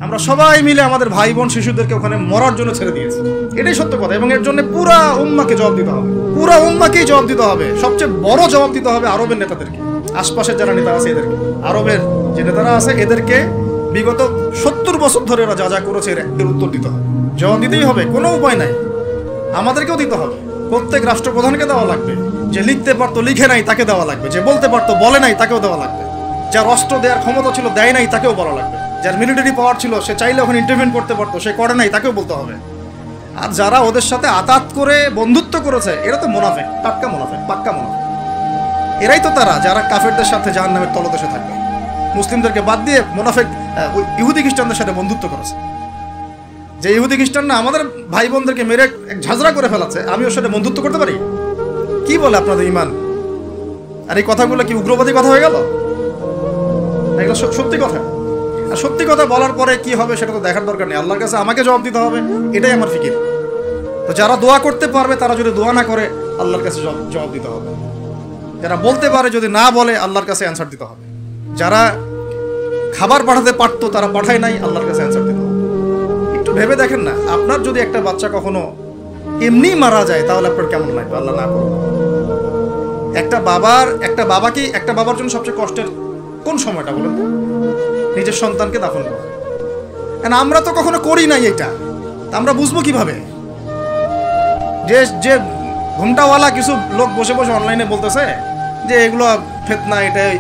আমরা সবাই মিলে আমাদের ভাই বোন শিশুদেরকে ওখানে মরার জন্য ছেড়ে দিয়েছি। এটাই সত্য কথা। এবং এর জন্য পুরা উম্মাকে জবাব দিতে হবে, পুরা উম্মাকেই জবাব দিতে হবে। সবচেয়ে বড় জবাব দিতে হবে আরবের নেতাদেরকে, আশপাশের যারা নেতা আছে এদেরকে, আরবের যে নেতারা আছে এদেরকে বিগত 70 বছর ধরে ওরা যা যা করেছে এর উত্তর দিতে হবে, জবাব দিতেই হবে, কোনো উপায় নাই। আমাদেরকেও দিতে হবে, প্রত্যেক রাষ্ট্রপ্রধানকে দেওয়া লাগবে, যে লিখতে পারতো লিখে নাই তাকে দেওয়া লাগবে, যে বলতে পারতো বলে নাই তাকেও দেওয়া লাগবে, যার অস্ত্র দেওয়ার ক্ষমতা ছিল দেয় নাই তাকেও বলা লাগবে, যার মিলিটারি পাওয়ার ছিল সে চাইলে ওখানে ইন্টারভেন করতে পারতো সে করে নাই তাকেও বলতে হবে। আর যারা ওদের সাথে আতাত করে বন্ধুত্ব করেছে এরা তো মুনাফিক, টাটকা মুনাফিক, পাক্কা মুনাফিক। এরাই তো তারা যারা কাফেরদের সাথে জাহান্নামের তলদেশে থাকবে, মুসলিমদেরকে বাদ দিয়ে মুনাফিক ইহুদি খ্রিস্টানদের সাথে বন্ধুত্ব করেছে। যে ইহুদি খ্রিস্টানরা আমাদের ভাই বোনদেরকে মেরে ঝাঁঝরা করে ফেলাচ্ছে, আমি ওর সাথে বন্ধুত্ব করতে পারি? কি বলে আপনাদের ইমান? আর এই কথাগুলো কি উগ্রবাদী কথা হয়ে গেল? এগুলো সত্যি কথা। আর সত্যি কথা বলার পরে কি হবে সেটা তো দেখার দরকার নেই, আল্লাহর কাছে আমাকে জবাব দিতে হবে, এটাই আমার ফিকির। তো যারা দোয়া করতে পারবে তারা যদি দোয়া না করে আল্লাহর কাছে জবাব দিতে হবে, যারা বলতে পারে যদি না বলে আল্লাহর কাছে অ্যান্সার দিতে হবে, যারা খাবার পাঠাতে পারতো তারা পাঠায় নাই আল্লাহর কাছে অ্যান্সার দিতে হবে। একটু ভেবে দেখেন না, আপনার যদি একটা বাচ্চা কখনো এমনি মারা যায় তাহলে আপনার কেমন লাগবে? আল্লাহ না করুন। একটা বাবার জন্য সবচেয়ে কষ্টের কোন সময়টা বলুন? নিজের সন্তানকে দাফন করা। কারণ আমরা তো কখনো করি নাই এটা, আমরা বুঝবো কিভাবে? যে ঘুমটাওয়ালা কিছু লোক বসে বসে অনলাইনে বলতেছে যে এগুলো ফিতনা, এটাই,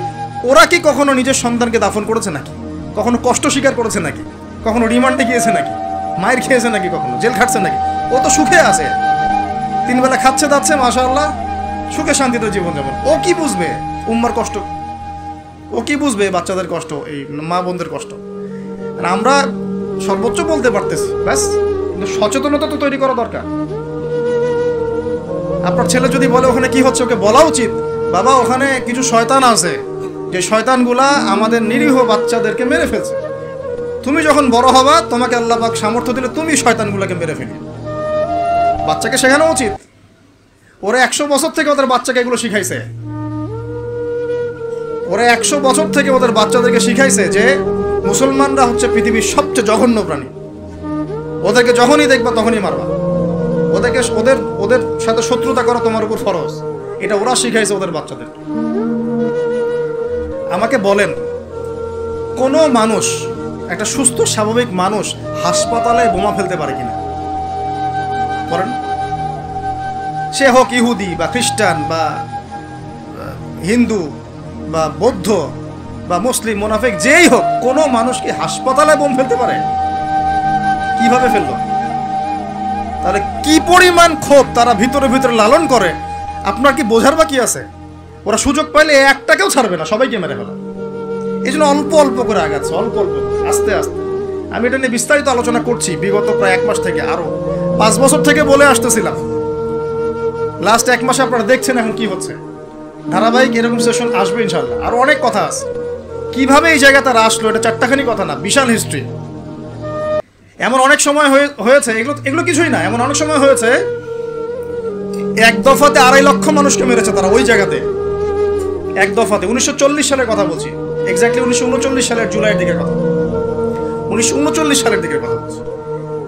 ওরা কি কখনো নিজের সন্তানকে দাফন করেছে নাকি? কখনো কষ্ট স্বীকার করেছে নাকি? কখনো রিমান্ডে গিয়েছে নাকি? মায়ের খেয়েছে নাকি? কখনো জেল খাটছে নাকি? ও তো সুখে আছে, 3 বেলা খাচ্ছে দাচ্ছে, মাশাআল্লাহ, সুখে শান্তিতে জীবনযাপন। ও কি বুঝবে উম্মার কষ্ট? ও কি বুঝবে বাচ্চাদের কষ্ট, এই মা বোনদের কষ্ট? আমরা সর্বোচ্চ বলতে পারতেছি ব্যাস, কিন্তু সচেতনতা তো তৈরি করা দরকার। আপনার ছেলে যদি বলে ওখানে কি হচ্ছে, ওকে বলা উচিত, বাবা ওখানে কিছু শয়তান আছে, যে শয়তানগুলা আমাদের নিরীহ বাচ্চাদেরকে মেরে ফেলছে। তুমি যখন বড় হবা তোমাকে আল্লাহ পাক সামর্থ্য দিলে তুমি শয়তানগুলোকে মেরে ফেলি। বাচ্চাকে শেখানো উচিত। ওরা 100 বছর থেকে ওদের বাচ্চাকে এগুলো শিখাইছে। ওরা 100 বছর থেকে ওদের বাচ্চাদেরকে শিখাইছে যে মুসলমানরা হচ্ছে পৃথিবীর সবচেয়ে জঘন্য প্রাণী। ওদেরকে যখনই দেখবা তখনই মারবা, ওদেরকে ওদের সাথে শত্রুতা করা তোমার উপর ফরজ। এটা ওরা শিখাইছে ওদের বাচ্চাদের। আমাকে বলেন, কোনো মানুষ, একটা সুস্থ স্বাভাবিক মানুষ হাসপাতালে বোমা ফেলতে পারে কিনা? বলেন। সে হোক ইহুদি বা খ্রিস্টান বা হিন্দু বা বৌদ্ধ বা মুসলিম, মুনাফিক, যেই হোক, কোনো মানুষ কি হাসপাতালে বোম ফেলতে পারে? কিভাবে ফেললো? তাহলে কি পরিমাণ ক্ষোভ তারা ভিতরে ভিতরে লালন করে আপনার কি বোঝার বাকি আছে? ওরা সুযোগ পাইলে একটাকেও ছাড়বে না, সবাইকে মেরে ফেলা। এই জন্য অল্প অল্প করে আগাচ্ছে, অল্প অল্প, আস্তে আস্তে। আমি এটা নিয়ে বিস্তারিত আলোচনা করছি বিগত প্রায় 1 মাস থেকে, আরো 5 বছর থেকে বলে আসতেছিলাম। লাস্ট 1 মাসে আপনারা দেখছেন এখন কি হচ্ছে। ধারাবাহিক এরকম সেশন আসবে ইনশাল্লাহ। আরো অনেক কথা আছে, কিভাবে এই জায়গা তারা আসলো, এটা 4টাখানি কথা না, বিশাল হিস্ট্রি। এমন অনেক সময় হয়েছে, এগুলো কিছুই না, এমন অনেক সময় হয়েছে 1 দফাতে 2.5 লক্ষ মানুষকে মেরেছে তারা ওই জায়গাতে, 1 দফাতে। 1940 সালের কথা বলছি, এক্স্যাক্টলি 1939 সালের জুলাইয়ের দিকের কথা, 1939 সালের দিকের কথা বলছি।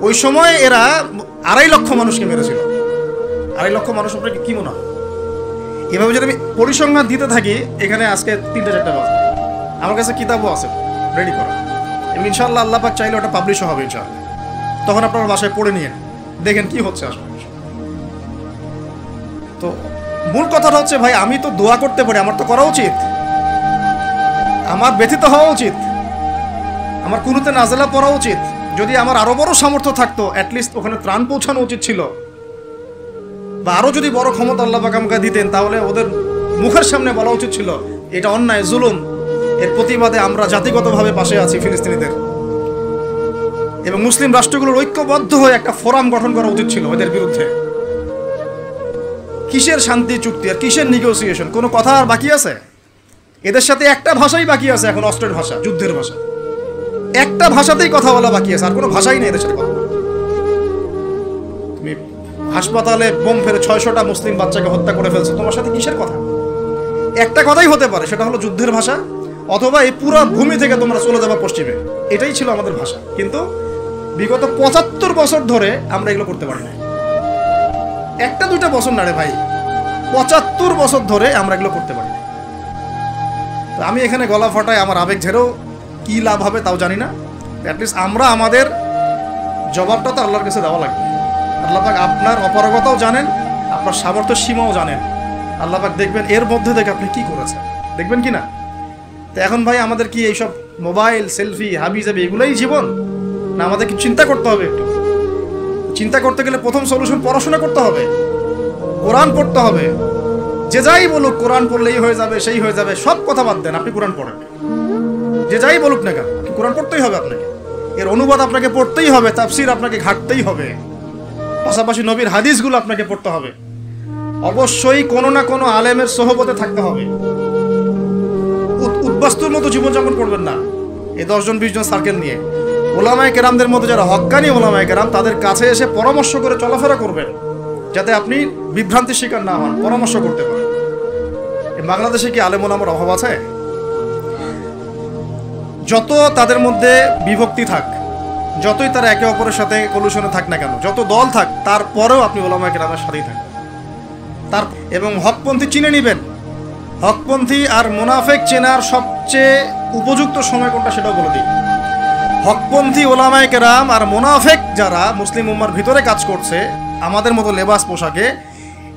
ওই সময় এরা 2.5 লক্ষ মানুষকে মেরেছিল। 2.5 লক্ষ মানুষ আপনাকে কি মনে হয়? এভাবে যদি আমি পরিসংখ্যান দিতে থাকি, এখানে আজকে 3-4টা বাজবে। আমার কাছে কিতাবও আছে রেডি করা, এবং ইনশাআল্লাহ আল্লাহ পাক চাইলে ওটা পাবলিশও হবে ইনশাআল্লাহ। তখন আপনারা বাসায় পড়ে নিয়ে দেখেন কি হচ্ছে আসলে। তো মূল কথাটা হচ্ছে, ভাই আমি তো দোয়া করতে পারি, আমার তো করা উচিত, আমার ব্যথিত হওয়া উচিত, আমার কুনুতে নাজেলা পড়া উচিত। যদি আমার আরো বড় সামর্থ্য থাকতো, অ্যাটলিস্ট ওখানে ত্রাণ পৌঁছানো উচিত ছিল, বা আরো যদি বড় ক্ষমতা আল্লাহ পাক আমাকে দিতেন, তাহলে ওদের মুখের সামনে বলা উচিত ছিল এটা অন্যায়, জুলুম, এর প্রতিবাদে আমরা জাতিগতভাবে পাশে আছি ফিলিস্তিনিদের, এবং মুসলিম রাষ্ট্রগুলোর ঐক্যবদ্ধ হয়ে একটা ফোরাম গঠন করা উচিত ছিল এদের বিরুদ্ধে। কিসের শান্তি চুক্তি আর কিসের নেগোসিয়েশন? কোনো কথা আর বাকি আছে? এদের সাথে একটা ভাষাই বাকি আছে এখন, অস্ত্রের ভাষা, যুদ্ধের ভাষা। একটা ভাষাতেই কথা বলা বাকি আছে, আর কোনো ভাষাই নেই এদের সাথে কথা বলা। তুমি হাসপাতালে বোম ফেলে 600টা মুসলিম বাচ্চাকে হত্যা করে ফেলছো, তোমার সাথে কিসের কথা? একটা কথাই হতে পারে, সেটা হলো যুদ্ধের ভাষা, অথবা এই পুরো ভূমি থেকে তোমরা চলে যাবা পশ্চিমে। এটাই ছিল আমাদের ভাষা। কিন্তু বিগত ৭৫ বছর ধরে আমরা এগুলো করতে পারি না। একটা দুইটা বছর না রে ভাই, ৭৫ বছর ধরে আমরা এগুলো করতে পারি না। তো আমি এখানে গলা ফাটায় আমার আবেগ ঝেড়েও কী লাভ হবে তাও জানি না। অ্যাটলিস্ট আমরা আমাদের জবাবটা তো আল্লাহর কাছে দেওয়া লাগবে। আল্লাহ পাক আপনার অপারগতাও জানেন, আপনার সামর্থ্য সীমাও জানেন। আল্লাহ পাক দেখবেন এর মধ্যে থেকে আপনি কি করেছেন, দেখবেন কি না। তো এখন ভাই আমাদের কি এইসব মোবাইল, সেলফি, হাবি জাবি এগুলোই জীবন, না আমাদের কি চিন্তা করতে হবে? একটু চিন্তা করতে গেলে প্রথম সলিউশন পড়াশোনা করতে হবে, কোরআন পড়তে হবে। যে যাই বলুক কোরআন পড়লেই হয়ে যাবে, সেই হয়ে যাবে, সব কথা বাদ দেন, আপনি কোরআন পড়েন। যে যাই বলুক না কেন, কোরআন পড়তেই হবে আপনাকে, এর অনুবাদ আপনাকে পড়তেই হবে, তাফসির আপনাকে ঘাটতেই হবে, পাশাপাশি নবীর হাদিসগুলো আপনাকে পড়তে হবে। অবশ্যই কোনো না কোনো আলেমের সোহবতে থাকতে হবে। উদ্বাস্তুর মতো জীবনযাপন করবেন না এই 10 জন 20 জন সার্কেল নিয়ে। ওলামায়ে কেরামদের মধ্যে যারা হক্কানি ওলামায়ে কেরাম, তাদের কাছে এসে পরামর্শ করে চলাফেরা করবেন, যাতে আপনি বিভ্রান্তির শিকার না হন, পরামর্শ করতে পারেন। বাংলাদেশে কি আলেম ওলামার অভাব আছে? যত তাদের মধ্যে বিভক্তি থাক, যতই তারা একে অপরের সাথে কলুশনে থাক না কেন, যত দল থাক, তারপরেও আপনি ওলামায়ে কেরামের সাথেই থাকবেন। এবং হকপন্থী চিনে নেবেন। হকপন্থী আর মুনাফেক চেনার সবচেয়ে উপযুক্ত সময় কোনটা সেটাও বলে দিই। হকপন্থী ওলামায়ে কেরাম আর মুনাফেক যারা মুসলিম উম্মার ভিতরে কাজ করছে আমাদের মতো লেবাস পোশাকে,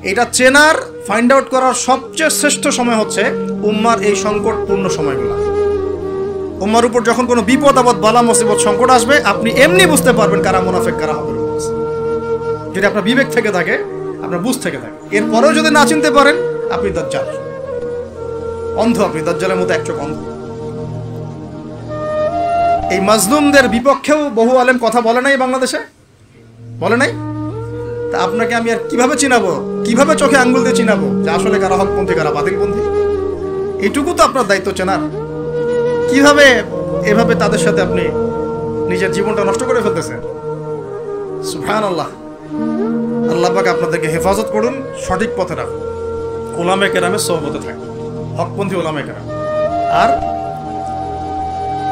এটা চেনার, ফাইন্ড আউট করার সবচেয়ে শ্রেষ্ঠ সময় হচ্ছে উম্মার এই সংকটপূর্ণ সময়গুলো। উম্মার উপর যখন কোনো বিপদ আপদ, বালা মুসিবত, সংকট আসবে, আপনি এমনি বুঝতে পারবেন কারা মুনাফেক কারা হকের উপর আছে। যদি আপনার বিবেক থেকে থাকে, আপনার বুঝ থেকে থাকে। এরপরেও যদি না চিনতে পারেন, আপনি দাজ্জাল, অন্ধ। আপনি দাজ্জালের মতো এক চোখ অন্ধ। এই মাজলুমদের বিপক্ষেও বহু আলেম কথা বলে নাই বাংলাদেশে, বলে নাই। তা আপনাকে আমি আর কিভাবে চিনাবো, কিভাবে চোখে আঙ্গুল দিয়ে চিনাবো যে আসলে কারা হকপন্থী কারা বাতিলপন্থী? এটুকু তো আপনার দায়িত্ব চেনার। কিভাবে এভাবে তাদের সাথে আপনি নিজের জীবনটা নষ্ট করে ফেলতেছেন? সুবহানাল্লাহ। আল্লাহ পাক আপনাদেরকে হেফাজত করুন, সঠিক পথে রাখুন, ওলামায়ে কেরামের সোহবতে থাকুন, হকপন্থী ওলামায়ে কেরাম। আর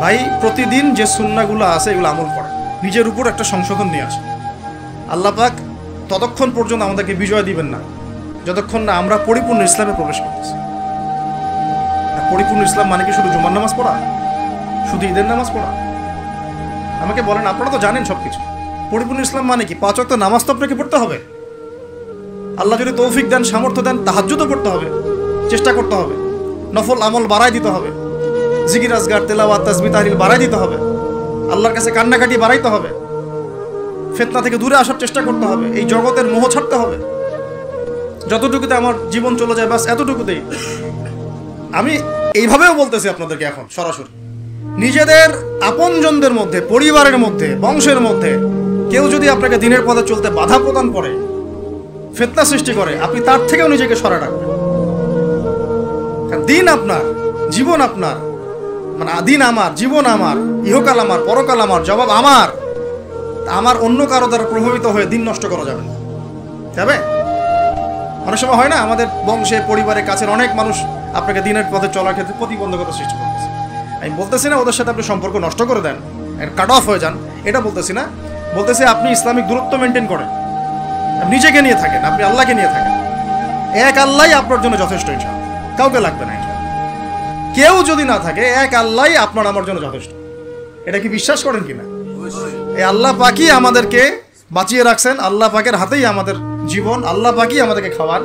ভাই প্রতিদিন যে সুন্নাহগুলো আছে এগুলো আমল করেন, নিজের উপর একটা সংশোধন নিয়ে আসেন। আল্লাহ পাক ততক্ষণ পর্যন্ত আমাদেরকে বিজয় দিবেন না যতক্ষণ না আমরা পরিপূর্ণ ইসলামে প্রবেশ করতেছি। পরিপূর্ণ ইসলাম মানে কি শুধু জুমার নামাজ পড়া, শুধু ঈদের নামাজ পড়া? আমাকে বলেন, আপনারা তো জানেন সব কিছু। পরিপূর্ণ ইসলাম মানে কি? 5 ওয়াক্ত নামাজ তো আপনাকে পড়তে হবে। আল্লাহ যদি তৌফিক দেন, সামর্থ্য দেন, তাহাজ্জুদও পড়তে হবে, চেষ্টা করতে হবে, নফল আমল বাড়াই দিতে হবে, জিকির আজগার, তেলাওয়াত, তাসবিহ, তাহলিল বাড়াই দিতে হবে, আল্লাহর কাছে কান্নাকাটি বাড়াইতে হবে, ফিতনা থেকে দূরে আসার চেষ্টা করতে হবে, এই জগতের মোহ ছাড়তে হবে। যতটুকুতে আমার জীবন চলে যায় বাস এতটুকুতেই। আমি এইভাবেও বলতেছি আপনাদেরকে এখন সরাসরি, নিজেদের আপনজনদের মধ্যে, পরিবারের মধ্যে, বংশের মধ্যে কেউ যদি আপনাকে দিনের পথে চলতে বাধা প্রদান করে, ফিতনা সৃষ্টি করে, আপনি তার থেকেও নিজেকে সরে রাখবেন। কারণ দিন আপনার, জীবন আপনার, মানে দিন আমার, জীবন আমার, ইহকাল আমার, পরকাল আমার, জবাব আমার। আমার অন্য কারো দ্বারা প্রভাবিত হয়ে দিন নষ্ট করা যাবে না, যাবে? অনেক সময় হয় না, আমাদের বংশে, পরিবারে, কাছের অনেক মানুষ আপনাকে দিনের পথে চলার ক্ষেত্রে প্রতিবন্ধকতা সৃষ্টি করতেছে। আমি বলতেছি না ওদের সাথে আপনি সম্পর্ক নষ্ট করে দেন, কাট অফ হয়ে যান, এটা বলতেছি না। বলতেছি আপনি ইসলামিক দূরত্ব মেনটেন করেন, নিজেকে নিয়ে থাকেন, আপনি আল্লাহকে নিয়ে থাকেন। এক আল্লাহই আপনার জন্য যথেষ্ট, ইনশাআল্লাহ কাউকে লাগবে না। কেউ যদি না থাকে, এক আল্লাহই আপনার আমার জন্য যথেষ্ট। এটা কি বিশ্বাস করেন কিনা? এই আল্লাহ পাকই আমাদেরকে বাঁচিয়ে রাখছেন, আল্লাহ পাকের হাতেই আমাদের জীবন, আল্লাহ পাকই আমাদেরকে খাওয়ান।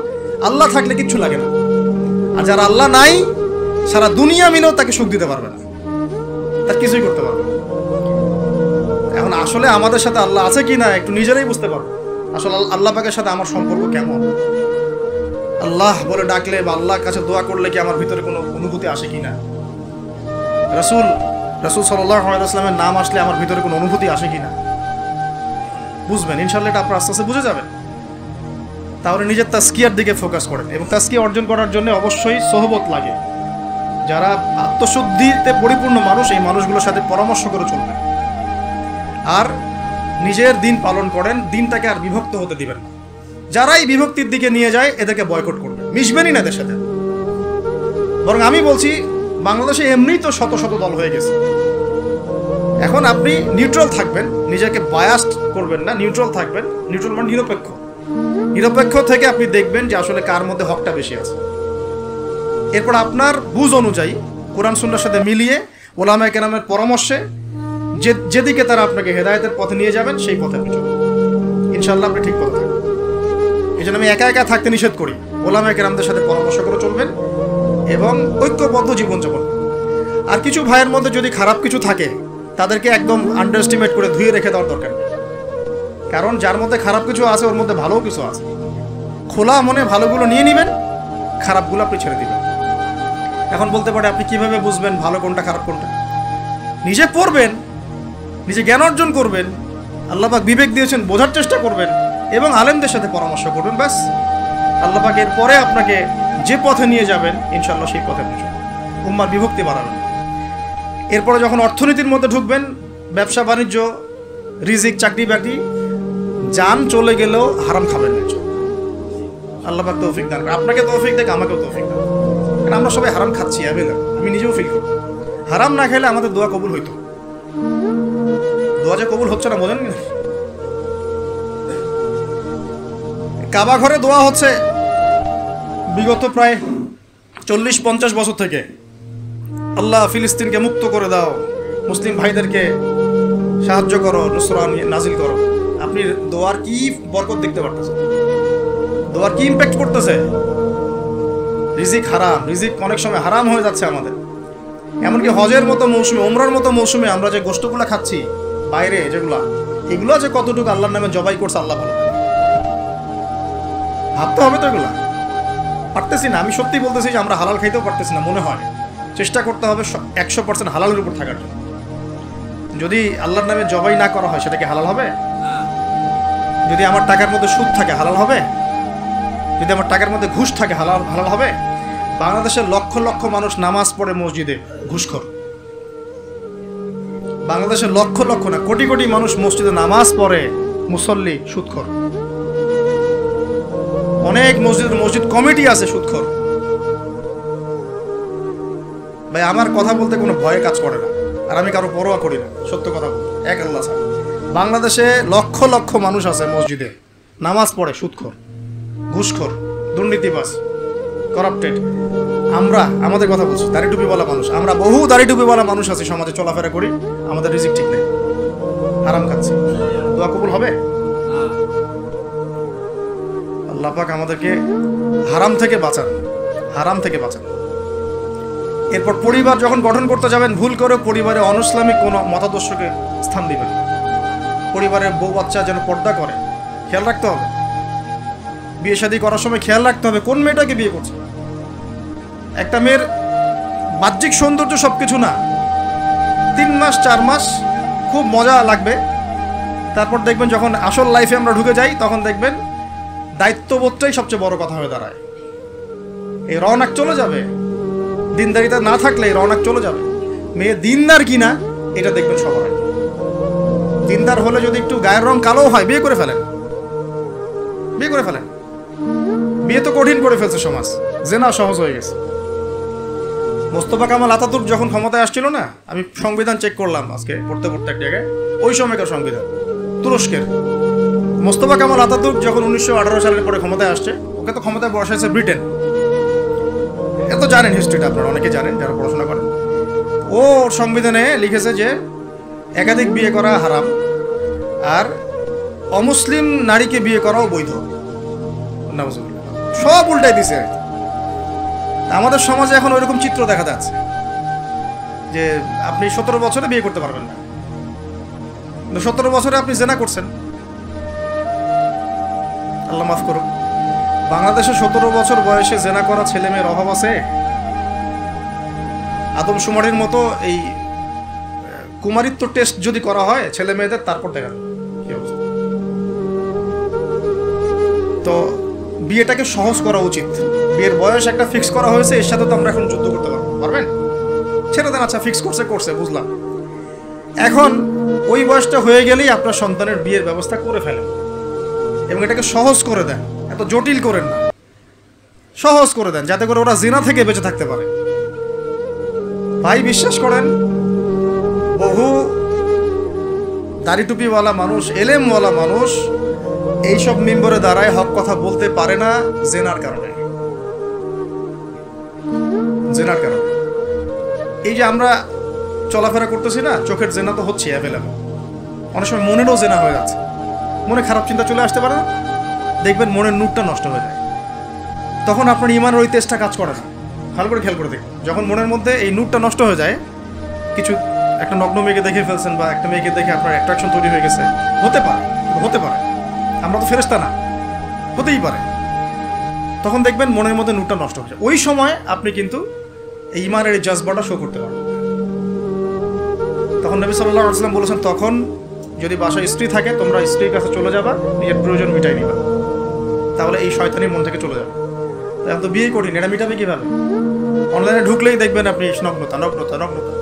আল্লাহ থাকলে কিচ্ছু লাগে না। আর যারা আল্লাহ নাই, সারা দুনিয়া মিলেও তাকে সুখ দিতে পারবে না, তার কিছুই করতে পারবে না। এখন আসলে আমাদের সাথে আল্লাহ আছে কি না একটু নিজেরাই বুঝতে পারবো। আসলে আল্লাহ পাকের সাথে আমার সম্পর্ক কেমন? আল্লাহ বলে ডাকলে বা আল্লাহর কাছে দোয়া করলে কি আমার ভিতরে কোনো অনুভূতি আসে কি না? রাসূল সাল্লাল্লাহু আলাইহি ওয়াসাল্লামের নাম আসলে আমার ভিতরে কোনো অনুভূতি আসে কি না? বুঝবেন ইনশাআল্লাহ, এটা আপনার আস্তে আস্তে বুঝে যাবেন। তাহলে নিজের তাজকিয়ার দিকে ফোকাস করেন, এবং তাজকিয়া অর্জন করার জন্য অবশ্যই সোহবত লাগে। যারা আত্মশুদ্ধিতে পরিপূর্ণ মানুষ, এই মানুষগুলোর সাথে পরামর্শ করে চলবেন। আর নিজের দিন পালন করেন, দিনটাকে আর বিভক্ত হতে দিবেন না। যারাই বিভক্তির দিকে নিয়ে যায় এদেরকে বয়কট করবেন, মিশবেনই না এদের সাথে। বরং আমি বলছি, বাংলাদেশে এমনিই তো শত শত দল হয়ে গেছে, এখন আপনি নিউট্রাল থাকবেন, নিজেকে বায়াসড করবেন না, নিউট্রাল থাকবেন। নিউট্রাল মানে নিরপেক্ষ। নিরপেক্ষ থেকে আপনি দেখবেন যে আসলে কার মধ্যে হকটা বেশি আছে। এরপর আপনার বুঝ অনুযায়ী কোরআন সুন্নাহর সাথে মিলিয়ে ওলামায়ে কেরামের পরামর্শে যেদিকে তারা আপনাকে হেদায়েতের পথে নিয়ে যাবেন সেই পথে আপনি চলবেন, ইনশাআল্লাহ আপনি ঠিক পথে থাকবেন। এই জন্য আমি একা একা থাকতে নিষেধ করি। ওলামায়ে কেরামদের সাথে পরামর্শ করে চলবেন এবং ঐক্যবদ্ধ জীবনযাপন। আর কিছু ভাইয়ের মধ্যে যদি খারাপ কিছু থাকে তাদেরকে একদম আন্ডার এস্টিমেট করে ধুয়ে রেখে দেওয়ার দরকার নেই। কারণ যার মধ্যে খারাপ কিছু আছে ওর মধ্যে ভালোও কিছু আছে। খোলা মনে ভালোগুলো নিয়ে নেবেন, খারাপগুলো আপনি ছেড়ে দিবেন। এখন বলতে পারে আপনি কিভাবে বুঝবেন ভালো কোনটা খারাপ কোনটা? নিজে পড়বেন, নিজে জ্ঞান অর্জন করবেন, আল্লাহ পাক বিবেক দিয়েছেন, বোঝার চেষ্টা করবেন এবং আলেমদের সাথে পরামর্শ করবেন। ব্যাস, আল্লাহ পাক এর পরে আপনাকে যে পথে নিয়ে যাবেন ইনশাআল্লাহ সেই পথে আপনি চলবেন, উম্মার বিভক্তি বাড়াবেন। এরপরে যখন অর্থনীতির মধ্যে ঢুকবেন, ব্যবসা বাণিজ্য, রিজিক, চাকরি বাকরি, জান চলে গেলেও হারাম খাবেন না। আল্লাহ পাক তৌফিক দান করেন, আপনাকে তৌফিক দেখ, আমাকেও তৌফিক দান। কারণ আমরা সবাই হারাম খাচ্ছি, আমি নিজেও ফিল করি। হারাম না খেলে আমাদের দোয়া কবুল হইতো। দোয়া যে কবুল হচ্ছে না বোঝেন না। কাবা ঘরে দোয়া হচ্ছে বিগত প্রায় 40-50 বছর থেকে, আল্লাহ ফিলিস্তিনকে মুক্ত করে দাও, মুসলিম ভাইদেরকে সাহায্য করো, নুসরা নাজিল করো। আপনি দোয়ার কি বরকত দেখতে পারতেছেন? দোয়ার কি ইম্প্যাক্ট পড়তেছে? রিজিক হারাম, রিজিক অনেক সময় হারাম হয়ে যাচ্ছে আমাদের। এমনকি হজের মতো মৌসুমে, উমরার মতো মৌসুমে আমরা যে গোশতগুলো খাচ্ছি বাইরে, এগুলো যে কতটুকু আল্লাহর নামে জবাই করছে আল্লাহ ভালো। ভাবতে হবে তো, এগুলা পারতেছি না। আমি সত্যি বলতেছি যে আমরা হালাল খাইতেও পারতেছি না মনে হয়। চেষ্টা করতে হবে 100% হালালের উপর থাকার জন্য। যদি আল্লাহর নামে জবাই না করা হয় সেটা কি হালাল হবে? যদি আমার টাকার মধ্যে সুদ থাকে হালাল হবে? যদি আমার টাকার মধ্যে ঘুষ থাকে হালাল হবে? বাংলাদেশের লক্ষ লক্ষ মানুষ নামাজ পড়ে মসজিদে, ঘুষখোর। বাংলাদেশের লক্ষ লক্ষ না, কোটি কোটি মানুষ মসজিদে নামাজ পড়ে, মুসল্লি সুদখোর। অনেক মসজিদ কমিটি আছে সুদখোর। ভাই আমার কথা বলতে কোনো ভয়ে কাজ করে না, আর আমি কারো পরোয়া করি না, সত্য কথা বলতে, এক আল্লাহ ছাড়া। বাংলাদেশে লক্ষ লক্ষ মানুষ আছে মসজিদে নামাজ পড়ে, সুদখোর, ঘুষখোর, দুর্নীতিবাজ, করাপ্টেড। আমাদের কথা বলছি, দাড়ি টুপিওয়ালা মানুষ, আমরা বহু দাড়ি টুপিওয়ালা মানুষ আছি, সমাজে চলাফেরা করি, আমাদের রিজিক ঠিক নেই, হারাম খাচ্ছি। দোয়া কবুল হবে? আল্লাহ পাক আমাদেরকে হারাম থেকে বাঁচান, হারাম থেকে বাঁচান। এরপর পরিবার যখন গঠন করতে যাবেন, ভুল করে পরিবারে অনইসলামিক কোনো মতাদর্শকে স্থান দিবেন। পরিবারের বউ বাচ্চা যেন পর্দা করে, খেয়াল রাখতে হবে। বিয়ে শাদী করার সময় খেয়াল রাখতে হবে কোন মেয়েটাকে বিয়ে করছে। একটা মেয়ের বাহ্যিক সৌন্দর্য সবকিছু না। 3 মাস 4 মাস খুব মজা লাগবে, তারপর দেখবেন যখন আসল লাইফে আমরা ঢুকে যাই তখন দেখবেন দায়িত্ববোধটাই সবচেয়ে বড় কথা হয়ে দাঁড়ায়। এই রওনাক চলে যাবে, দিনদারিতা না থাকলে এই রওনাক চলে যাবে। মেয়ে দিনদার কিনা এটা দেখবেন সবার আগে। দিনদার হলে যদি একটু গায়ের রং কালো হয়, বিয়ে করে ফেলেন, বিয়ে করে ফেলেন। বিয়ে তো কঠিন করে ফেলছে সমাজ, জেনা সহজ হয়ে গেছে। মোস্তফা কামাল আতাতুর্ক যখন ক্ষমতায় আসছিল না, আমি সংবিধান চেক করলাম আজকে পড়তে এক জায়গায়, ওই সময়কার সংবিধান তুরস্কের। মোস্তফা কামাল আতাতুর্ক যখন 1918 সালের পরে ক্ষমতায় আসছে, ওকে তো ক্ষমতায় বসাইছে ব্রিটেন। এত জানেন হিস্ট্রিটা, আপনারা অনেকে জানেন যারা পড়াশোনা করেন। ও সংবিধানে লিখেছে যে একাধিক বিয়ে করা হারাম, আর অমুসলিম নারীকে বিয়ে করাও বৈধ। সব উল্টাই দিছে। আমাদের সমাজে এখন ওইরকম চিত্র দেখা যাচ্ছে যে আপনি 17 বছরে বিয়ে করতে পারবেন না, 17 বছরে আপনি জেনা করছেন। আল্লাহ মাফ করুন, বাংলাদেশে 17 বছর বয়সে জেনা করা ছেলে মেয়ের অভাব আছে? আদমশুমারির মতো এই কুমারিত্ব টেস্ট যদি করা হয় ছেলে মেয়েদের, তারপর দেখা কি অবস্থা। তো বিয়েটাকে সহজ করা উচিত। বিয়ের বয়স একটা ফিক্স করা হয়েছে, এর সাথে তো আমরা এখন যুদ্ধ করতে পারবেন? ছেড়ে দেন, আচ্ছা ফিক্স করছে বুঝলাম। এখন ওই বয়সটা হয়ে গেলেই আপনার সন্তানের বিয়ের ব্যবস্থা করে ফেলেন এবং এটাকে সহজ করে দেন, এত জটিল করেন না, সহজ করে দেন যাতে করে ওরা জিনা থেকে বেঁচে থাকতে পারে। ভাই বিশ্বাস করেন, বহু দাড়ি টুপিওয়ালা মানুষ, এলেমওয়ালা মানুষ এইসব মিম্বরে দাঁড়ায় হক কথা বলতে পারে না জেনার কারণে। জেনার কারণে এই যে আমরা চলাফেরা করতেছি না, চোখের জেনা তো হচ্ছে অ্যাভেলেবল, অনেক সময় মনেরও জেনা হয়ে যাচ্ছে। মনে খারাপ চিন্তা চলে আসতে পারে না, দেখবেন মনের নূরটা নষ্ট হয়ে যায়, তখন আপনার ইমানের ওই তেজটা কাজ করে না। ভালো করে খেয়াল করে দেখুন, যখন মনের মধ্যে এই নূরটা নষ্ট হয়ে যায়, কিছু একটা নগ্ন মেয়েকে দেখে ফেলছেন বা একটা মেয়েকে দেখে আপনার অ্যাট্রাকশন তৈরি হয়ে গেছে, হতে পারে, আমরা তো ফেরেশতা না, হতেই পারে, তখন দেখবেন মনের মধ্যে নূরটা নষ্ট হয়ে যায়। ওই সময় আপনি কিন্তু এই ইমানের এই জাজবাটা শো করতে পারবেন। তখন নবী সাল্লাল্লাহু আলাইহি ওয়াসাল্লাম বলেছেন, তখন যদি বাসায় স্ত্রী থাকে তোমরা স্ত্রীর কাছে চলে যাবা, নিজের প্রয়োজন মিটাই নিবা, তাহলে এই শয়তানি মন থেকে চলে যাবে। এখন তো বিয়ে কঠিন, এটা মিটাবে কিভাবে? অনলাইনে ঢুকলেই দেখবেন আপনি নগ্নতা নগ্নতা নগ্নতা।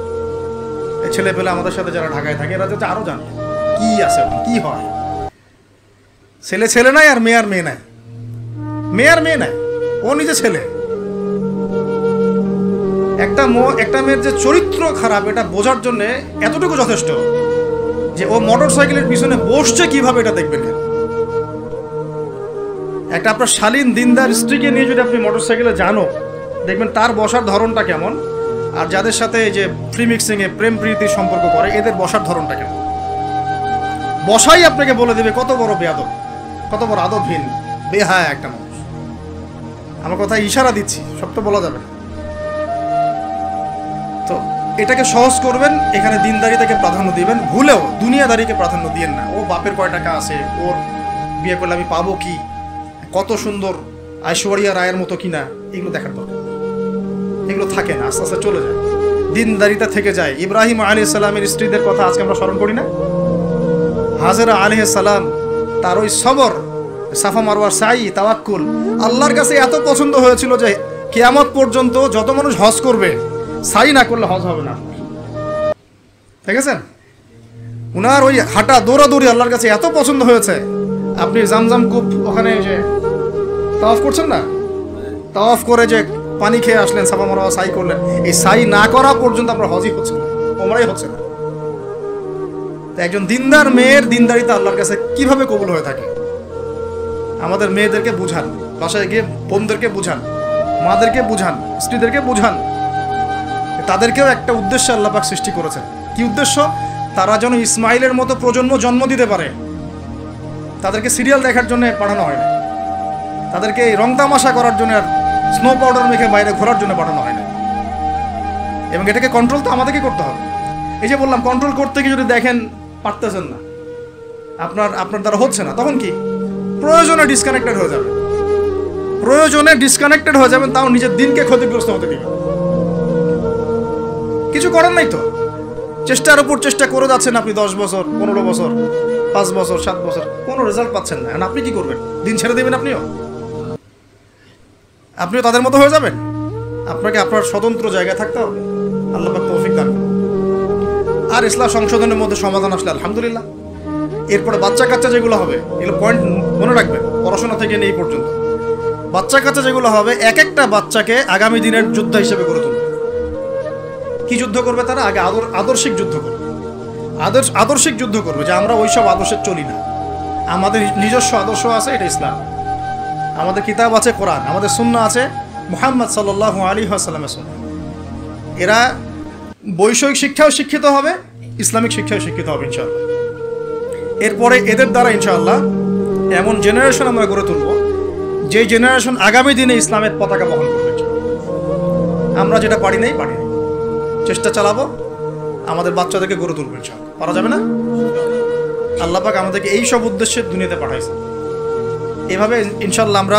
এই ছেলে পেলে আমাদের সাথে যারা ঢাকায় থাকে এরা যাতে আরও জানে কি আছে, কি হয়। ছেলে ছেলে নাই আর মেয়ে মেয়ে নাই, মেয়ে আর মেয়ে নাই, ও নিজে ছেলে। একটা মেয়ের যে চরিত্র খারাপ এটা বোঝার জন্য এতটুকু যথেষ্ট যে ও মোটর সাইকেলের পিছনে বসছে কিভাবে, এটা দেখবেন। একটা আপনার শালীন দিনদার স্ত্রীকে নিয়ে যদি আপনি মোটর সাইকেলে জানো, দেখবেন তার বসার ধরনটা কেমন, আর যাদের সাথে যে ফ্রি মিক্সিংয়ে প্রেম প্রীতির সম্পর্ক করে এদের বসার ধরনটা কেমন। বসাই আপনাকে বলে দেবে কত বড় বেয়াদব, কত বড় আদবহীন বেহায়া একটা মানুষ। আমার কথা ইশারা দিচ্ছি, সব তো বলা যাবে না। তো এটাকে সহজ করবেন, এখানে দিনদারিতাকে প্রাধান্য দিবেন, ভুলেও দুনিয়াদারিকে প্রাধান্য দিয়েন না। ও বাপের কয় টাকা আছে, ওর বিয়ে করলে আমি পাবো কি, কত সুন্দর ঐশ্বরিয়া রায়ের মতো কিনা, এগুলো দেখার দরকার। এগুলো থাকে না, আস্তে আস্তে চলে যায়, দিনদারিতা থেকে যায়। ইব্রাহিম আলাইহিস সালামের স্ত্রীদের কথা আজকে আমরা স্মরণ করি না? হাজেরা আলাইহিস সালাম, তার ওই সবর, সাফা মারওয়ার সাই, তাওয়াক্কুল আল্লাহর কাছে এত পছন্দ হয়েছিল যে কিয়ামত পর্যন্ত যত মানুষ হজ করবে, সাই না করলে হজ হবে না। ঠিক আছে, উনার ওই হাঁটা দৌড়াদৌড়ি আল্লাহর কাছে এত পছন্দ হয়েছে। আপনি জামজাম কূপ ওখানে যে তাওয়াফ করছেন না, তাওয়াফ করে যে পানি খেয়ে আসলেন, সাফা মারওয়া সাই করলেন, এই সাই না করা পর্যন্ত আপনার হজই হচ্ছে না, ওমরাই হচ্ছে না। একজন দিনদার মেয়ের দিনদারিতা আল্লাহর কাছে কিভাবে কবুল হয়ে থাকে, আমাদের মেয়েদেরকে বুঝান, বাসায় গিয়ে বোনদেরকে বুঝান, মাদেরকে বুঝান, স্ত্রীদেরকে বুঝান। তাদেরকেও একটা উদ্দেশ্যে আল্লাহ পাক সৃষ্টি করেছেন। কি উদ্দেশ্য? তারা যেন ইসমাইলের মতো প্রজন্ম জন্ম দিতে পারে। তাদেরকে সিরিয়াল দেখার জন্য পাঠানো হয় না, তাদেরকে এই রং তামাশা করার জন্য আর স্নো পাউডার মেখে বাইরে ঘোরার জন্য পাঠানো হয় না। এবং এটাকে কন্ট্রোল তো আমাদেরকে করতে হবে। এই যে বললাম, কন্ট্রোল করতে গিয়ে যদি দেখেন পারতেছেন না, আপনার দ্বারা হচ্ছে না, তখন কি প্রয়োজনে ডিসকানেক্টেড হয়ে যাবে, প্রয়োজনে ডিসকানেক্টেড হয়ে যাবেন, তাও নিজের দিনকে ক্ষতিগ্রস্ত হতে দিবেন। কিছু করার নাই তো, চেষ্টার উপর চেষ্টা করে যাচ্ছেন আপনি 10 বছর, 15 বছর, 5 বছর, 7 বছর, কোনো রেজাল্ট পাচ্ছেন না। এখন আপনি কি করবেন? দিন ছেড়ে দেবেন? আপনিও তাদের মতো হয়ে যাবেন? আপনাকে আপনার স্বতন্ত্র জায়গায় থাকতে হবে। আল্লাহ পাক তৌফিক দান। আর ইসলাম সংশোধনের মধ্যে সমাধান আসলে আলহামদুলিল্লাহ। এরপরে বাচ্চা কাচ্চা যেগুলো হবে, এগুলো পয়েন্ট মনে রাখবেন, পড়াশোনা থেকে নিয়ে এই পর্যন্ত বাচ্চা কাচ্চা যেগুলো হবে, এক একটা বাচ্চাকে আগামী দিনের যোদ্ধা হিসেবে গড়ে তুলবে। কি যুদ্ধ করবে তারা? আগে আদর্শিক যুদ্ধ করবে, আদর্শিক যুদ্ধ করবে, যে আমরা ওইসব আদর্শে চলি না, আমাদের নিজস্ব আদর্শ আছে, এটা ইসলাম। আমাদের কিতাব আছে কোরআন, আমাদের সুন্নাহ আছে মুহাম্মদ সাল্লাল্লাহু আলাইহি ওয়াসাল্লামের সুন্নাহ। এরা বৈষয়িক শিক্ষাও শিক্ষিত হবে, ইসলামিক শিক্ষাও শিক্ষিত হবে ইনশাআল্লাহ। এরপরে এদের দ্বারা ইনশাআল্লাহ এমন জেনারেশন আমরা গড়ে তুলব, যে জেনারেশন আগামী দিনে ইসলামের পতাকা বহন করবে। আমরা যেটা পারি নাই, চেষ্টা চালাবো, আমাদের বাচ্চাদেরকে গড়ে তুলবো ইনশাআল্লাহ। পারা যাবে না? আল্লাহ পাক আমাদেরকে এই সব উদ্দেশ্যে দুনিয়াতে পাঠাইছে। এভাবে ইনশাআল্লাহ আমরা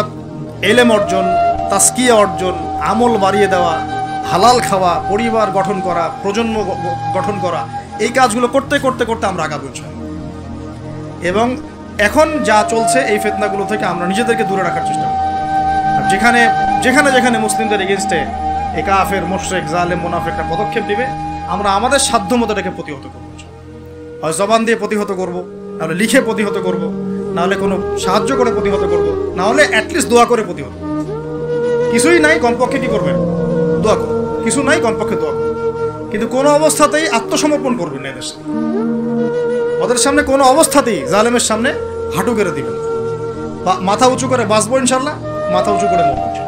ইলম অর্জন, তাসকিয়া অর্জন, আমল বাড়িয়ে দেওয়া, হালাল খাওয়া, পরিবার গঠন করা, প্রজন্ম গঠন করা, এই কাজগুলো করতে করতে করতে আমরা আগাবো ইনশাআল্লাহ। এবং এখন যা চলছে এই ফিতনাগুলো থেকে আমরা নিজেদেরকে দূরে রাখার চেষ্টা করব। আর যেখানে যেখানে মুসলিমদের এগেইনস্টে এই কাফের, মুশরিক, জালেম, মুনাফিকরা পদক্ষেপ নেবে, আমরা আমাদের সাধ্য মতো এটাকে প্রতিহত করব। হয় জবান দিয়ে প্রতিহত করব, নাহলে লিখে প্রতিহত করব, নাহলে কোনো সাহায্য করে প্রতিহত করব, নাহলে অ্যাটলিস্ট দোয়া করে প্রতিহত। কিছুই নাই, কমপক্ষে কি করবেন? দোয়া করুন। কিছু নাই, কমপক্ষে দোয়া করুন। কিন্তু কোনো অবস্থাতেই আত্মসমর্পণ করবেন না এদের সাথে। ওদের সামনে কোনো অবস্থাতেই জালেমের সামনে হাঁটু গেড়ে দিবেন, মাথা উঁচু করে বাঁচবো ইনশাল্লাহ, মাথা উঁচু করে মরবো।